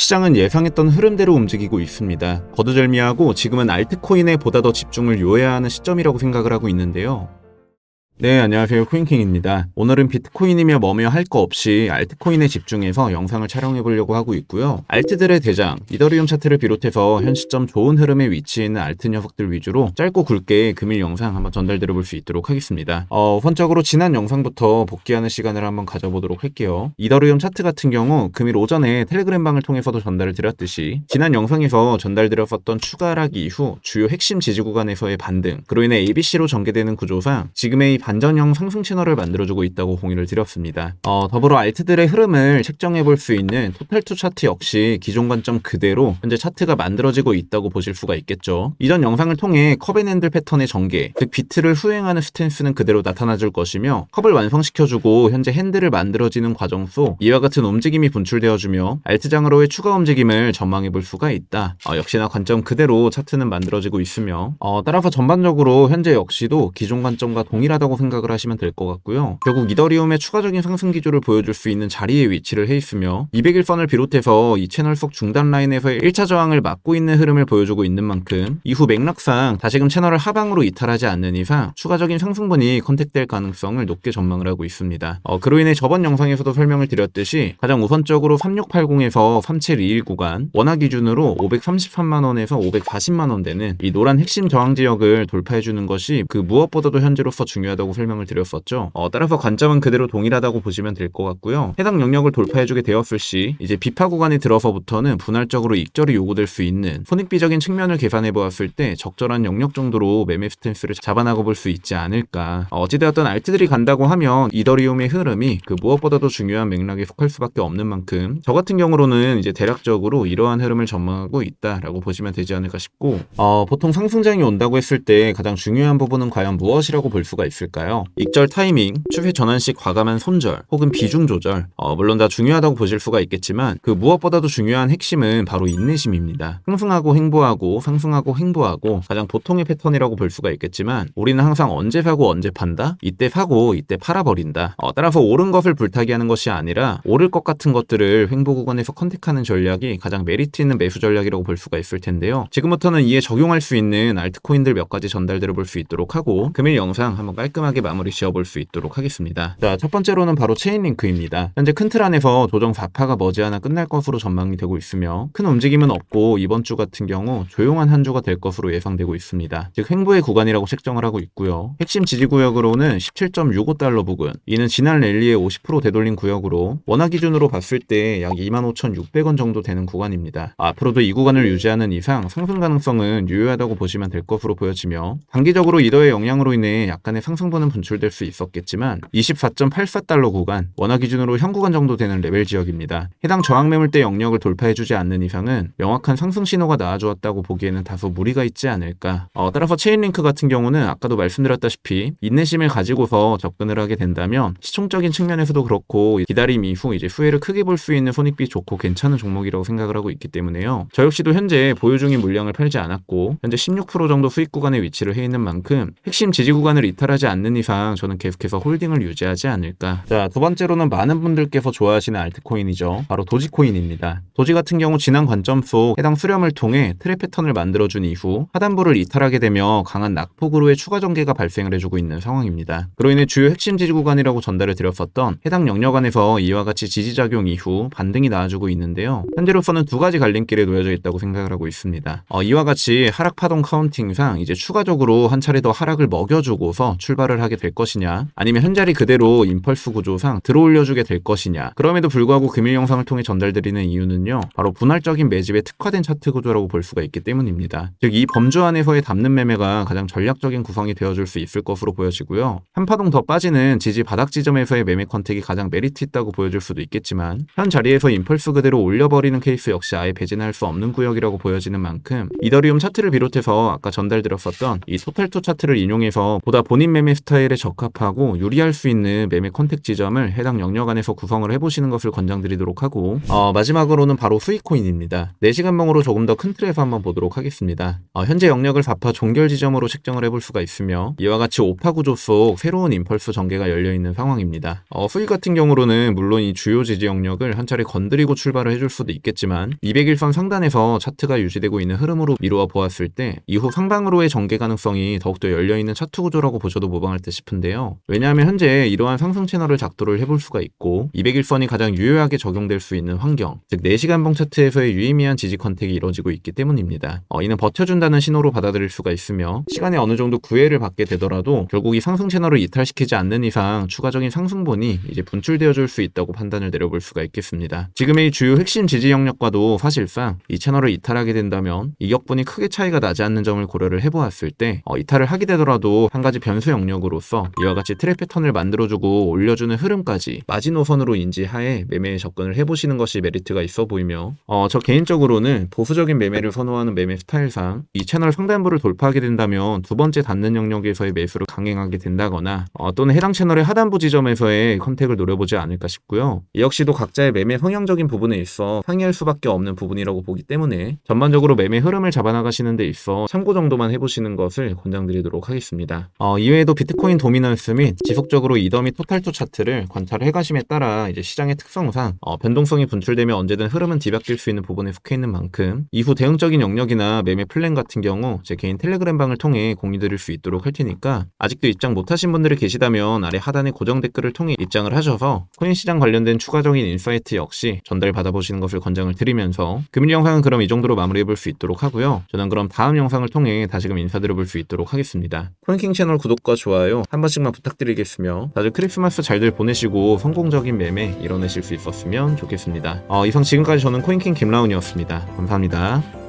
시장은 예상했던 흐름대로 움직이고 있습니다. 거두절미하고 지금은 알트코인에 보다 더 집중을 요해야 하는 시점이라고 생각을 하고 있는데요. 네, 안녕하세요. 코인킹입니다. 오늘은 비트코인이며 뭐며 할 거 없이 알트코인에 집중해서 영상을 촬영해 보려고 하고 있고요. 알트들의 대장, 이더리움 차트를 비롯해서 현 시점 좋은 흐름에 위치해 있는 알트 녀석들 위주로 짧고 굵게 금일 영상 한번 전달드려 볼 수 있도록 하겠습니다. 우선적으로 지난 영상부터 복귀하는 시간을 한번 가져보도록 할게요. 이더리움 차트 같은 경우 금일 오전에 텔레그램방을 통해서도 전달을 드렸듯이 지난 영상에서 전달드렸었던 추가 하락 이후 주요 핵심 지지 구간에서의 반등, 그로 인해 ABC로 전개되는 구조상 지금의 반전형 상승 채널을 만들어주고 있다고 공유를 드렸습니다. 더불어 알트들의 흐름을 책정해 볼 수 있는 토탈2 차트 역시 기존 관점 그대로 현재 차트가 만들어지고 있다고 보실 수가 있겠죠. 이전 영상을 통해 컵앤핸들 패턴의 전개, 즉 비트를 후행하는 스탠스는 그대로 나타나줄 것이며 컵을 완성시켜주고 현재 핸들을 만들어지는 과정 속 이와 같은 움직임이 분출되어주며 알트장으로의 추가 움직임을 전망해 볼 수가 있다. 역시나 관점 그대로 차트는 만들어지고 있으며 따라서 전반적으로 현재 역시도 기존 관점과 동일하다고 생각을 하시면 될 것 같고요. 결국 이더리움의 추가적인 상승 기조를 보여줄 수 있는 자리에 위치를 해 있으며 200일선을 비롯해서 이 채널 속 중단 라인에서의 1차 저항을 막고 있는 흐름을 보여주고 있는 만큼 이후 맥락상 다시금 채널을 하방으로 이탈하지 않는 이상 추가적인 상승분이 컨택될 가능성을 높게 전망을 하고 있습니다. 그로 인해 저번 영상에서도 설명을 드렸듯이 가장 우선적으로 3680에서 3721 구간 원화 기준으로 533만원에서 540만원 되는 이 노란 핵심 저항 지역을 돌파해주는 것이 그 무엇보다도 현재로서 중요하다고 설명을 드렸었죠. 따라서 관점은 그대로 동일하다고 보시면 될 것 같고요. 해당 영역을 돌파해주게 되었을 시 이제 비파 구간에 들어서부터는 분할적으로 익절이 요구될 수 있는 손익비적인 측면을 계산해 보았을 때 적절한 영역 정도로 매매 스탠스를 잡아나가 볼 수 있지 않을까. 어찌되었든 알트들이 간다고 하면 이더리움의 흐름이 그 무엇보다도 중요한 맥락에 속할 수밖에 없는 만큼 저 같은 경우로는 이제 대략적으로 이러한 흐름을 전망하고 있다라고 보시면 되지 않을까 싶고 보통 상승장이 온다고 했을 때 가장 중요한 부분은 과연 무엇이라고 볼 수가 있을까요? 익절 타이밍, 추세 전환 시 과감한 손절, 혹은 비중 조절. 물론 다 중요하다고 보실 수가 있겠지만 그 무엇보다도 중요한 핵심은 바로 인내심입니다. 상승하고 횡보하고 상승하고 횡보하고 가장 보통의 패턴이라고 볼 수가 있겠지만 우리는 항상 언제 사고 언제 판다? 이때 사고 이때 팔아버린다. 따라서 옳은 것을 불타기 하는 것이 아니라 오를 것 같은 것들을 횡보 구간에서 컨택하는 전략이 가장 메리트 있는 매수 전략이라고 볼 수가 있을 텐데요. 지금부터는 이에 적용할 수 있는 알트코인들 몇 가지 전달드려 볼 수 있도록 하고 금일 영상 한번 깔끔하게 마무리 지어볼 수 있도록 하겠습니다. 자, 첫 번째로는 바로 체인링크입니다. 현재 큰 틀 안에서 조정 4파가 머지않아 끝날 것으로 전망이 되고 있으며 큰 움직임은 없고 이번 주 같은 경우 조용한 한 주가 될 것으로 예상되고 있습니다. 즉 횡보의 구간이라고 책정을 하고 있고요. 핵심 지지 구역으로는 17.65달러 부근, 이는 지난 랠리의 50% 되돌린 구역으로 원화 기준으로 봤을 때 약 25,600원 정도 되는 구간입니다. 앞으로도 이 구간을 유지하는 이상 상승 가능성은 유효하다고 보시면 될 것으로 보여지며 단기적으로 이더의 영향으로 인해 약간의 상승분은 분출될 수 있었겠지만 24.84달러 구간, 원화 기준으로 현 구간 정도 되는 레벨 지역입니다. 해당 저항 매물대 영역을 돌파해주지 않는 이상은 명확한 상승 신호가 나와주었다고 보기에는 다소 무리가 있지 않을까. 따라서 체인링크 같은 경우는 아까도 말씀드렸다시피 인내심을 가지고서 접근을 하게 된다면 시총적인 측면에서도 그렇고 기다림 이후 이제 후회를 크게 볼 수 있는 손익비 좋고 괜찮은 종목이라고 생각을 하고 있기 때문에요. 저 역시도 현재 보유 중인 물량을 팔지 않았고 현재 16% 정도 수익 구간에 위치를 해 있는 만큼 핵심 지지 구간을 이탈하지 않는 이상 저는 계속해서 홀딩을 유지하지 않을까. 자, 두 번째로는 많은 분들께서 좋아하시는 알트코인이죠. 바로 도지코인입니다. 도지 같은 경우 지난 관점 속 해당 수렴을 통해 트랩 패턴을 만들어준 이후 하단부를 이탈하게 되며 강한 낙폭으로의 추가 전개가 발생을 해주고 있는 상황입니다. 그로 인해 주요 핵심 지지 구간이라고 전달을 드렸었던 해당 영역 안에서 이와 같이 지지작용 이후 반등이 나와주고 있는데요. 현재로서는 두 가지 갈림길에 놓여져 있다고 생각을 하고 있습니다. 이와 같이 하락 파동 카운팅상 이제 추가적으로 한 차례 더 하락을 먹여주고서 출발을 하게 될 것이냐, 아니면 현자리 그대로 임펄스 구조상 들어올려주게 될 것이냐. 그럼에도 불구하고 금일 영상을 통해 전달드리는 이유는요, 바로 분할적인 매집에 특화된 차트 구조라고 볼 수가 있기 때문입니다. 즉 이 범주 안에서의 담는 매매가 가장 전략적인 구성이 되어줄 수 있을 것으로 보여지고요. 한 파동 더 빠지는 지지 바닥 지점에서의 매매 컨택이 가장 메리트 있다고 보여줄 수도 있겠지만 현 자리에서 임펄스 그대로 올려버리는 케이스 역시 아예 배제할 수 없는 구역이라고 보여지는 만큼 이더리움 차트를 비롯해서 아까 전달드렸었던 이 토탈2 차트를 인용해서 보다 본인 매매 매매 스타일에 적합하고 유리할 수 있는 매매 컨택 지점을 해당 영역 안에서 구성을 해보시는 것을 권장드리도록 하고, 마지막으로는 바로 수익코인입니다. 4시간봉으로 조금 더 큰 틀에서 한번 보도록 하겠습니다. 현재 영역을 4파 종결 지점으로 책정을 해볼 수가 있으며, 이와 같이 5파 구조 속 새로운 임펄스 전개가 열려있는 상황입니다. 수익 같은 경우로는 물론 이 주요 지지 영역을 한 차례 건드리고 출발을 해줄 수도 있겠지만 200일선 상단에서 차트가 유지되고 있는 흐름으로 미루어 보았을 때 이후 상방으로의 전개 가능성이 더욱더 열려있는 차트 구조라고 보셔도 무방할 듯 싶은데요. 왜냐하면 현재 이러한 상승 채널을 작도를 해볼 수가 있고 200일선이 가장 유효하게 적용될 수 있는 환경, 즉 4시간봉 차트에서의 유의미한 지지 컨택이 이루어지고 있기 때문입니다. 이는 버텨준다는 신호로 받아들일 수가 있으며 시간에 어느 정도 구애를 받게 되더라도 결국 이 상승 채널을 이탈시키지 않는 이상 추가적인 상승분이 이제 분출되어 줄 수 있다고 판단을 내려볼 수가 있겠습니다. 지금의 주요 핵심 지지 영역과도 사실상 이 채널을 이탈하게 된다면 이격분이 크게 차이가 나지 않는 점을 고려를 해보았을 때 이탈을 하게 되더라도 한 가지 변수 영역으로서 이와 같이 트랩 패턴을 만들어주고 올려주는 흐름까지 마지노선으로 인지하에 매매에 접근을 해보시는 것이 메리트가 있어 보이며 저 개인적으로는 보수적인 매매를 선호하는 매매 스타일상 이 채널 상단부를 돌파하게 된다면 두 번째 닿는 영역에서의 매수를 강행하게 된다거나 또는 해당 채널의 하단부 지점에서의 컨택을 노려보지 않을까 싶고요. 이 역시도 각자의 매매 성향적인 부분에 있어 상이할 수밖에 없는 부분이라고 보기 때문에 전반적으로 매매 흐름을 잡아나가시는 데 있어 참고 정도만 해보시는 것을 권장드리도록 하겠습니다. 이외에도 비트코인 도미넌스 및 지속적으로 이더미 토탈2 차트를 관찰해 가심에 따라 이제 시장의 특성상 변동성이 분출되며 언제든 흐름은 뒤바뀔 수 있는 부분에 속해 있는 만큼 이후 대응적인 영역이나 매매 플랜 같은 경우 제 개인 텔레그램 방을 통해 공유드릴 수 있도록 할 테니까 아직도 입장 못하신 분들이 계시다면 아래 하단의 고정 댓글을 통해 입장을 하셔서 코인 시장 관련된 추가적인 인사이트 역시 전달 받아보시는 것을 권장을 드리면서 금일 영상은 그럼 이 정도로 마무리해볼 수 있도록 하고요. 저는 그럼 다음 영상을 통해 다시금 인사드려볼 수 있도록 하겠습니다. 코인킹 채널 구독과 좋아요 한 번씩만 부탁드리겠으며 다들 크리스마스 잘들 보내시고 성공적인 매매 이뤄내실 수 있었으면 좋겠습니다. 이상 지금까지 저는 코인킹 김라운이었습니다. 감사합니다.